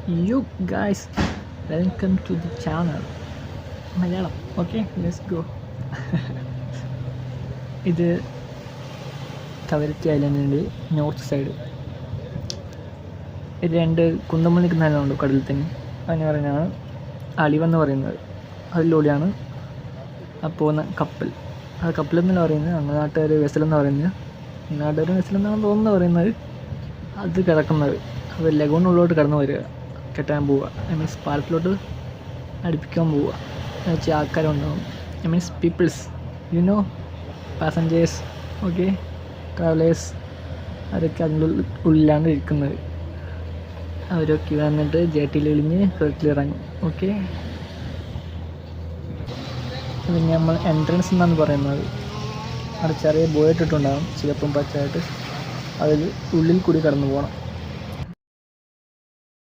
You guys, welcome to the channel. Malayalam. Okay, let's go. ഇത് Kavaratti ഐലൻഡിൻ്റെ north side. ഇത് രണ്ട് കുന്തമ്മൽ നിൽക്കുന്ന സ്ഥലമുണ്ട് കടലിൽ തന്നെ. അതിന് പറയുന്നതാണ് അലിവെന്ന് പറയുന്നത്. അതിലൂടെയാണ് ആ പോകുന്ന കപ്പൽ. ആ കപ്പലെന്നല്ല പറയുന്നത്, നമ്മുടെ നാട്ടുകാർ വെസലെന്ന് പറയുന്നത്. നാട്ടുകാർ വെസലെന്നാണ് തോന്നുന്നത് പറയുന്നത്. അത് കിടക്കുന്നത് അത് ലഗൂണിനുള്ളിലോട്ട് കടന്നു വരിക, കെട്ടാൻ പോവുക. മീൻസ് പാലത്തിലോട്ട് അടുപ്പിക്കാൻ പോവുക എന്ന് വെച്ചാൽ ആൾക്കാരുണ്ടാവും. Means peoples, passengers, okay, travellers, അവരൊക്കെ അതിൻ്റെ ഉള്ളിലാണ് ഇരിക്കുന്നത്. അവരൊക്കെ വന്നിട്ട് ജെട്ടിയിൽ ഇളിഞ്ഞ് കടലിറങ്ങും. ഓക്കെ, ഇത് നമ്മൾ എൻട്രൻസ് എന്നാണ് പറയുന്നത്. അവിടെ ചെറിയ ബോയിട്ടിട്ടുണ്ടാകും, ചുവപ്പും പച്ചയായിട്ട്. അതിൽ ഉള്ളിൽ കൂടി കടന്നു പോകണം.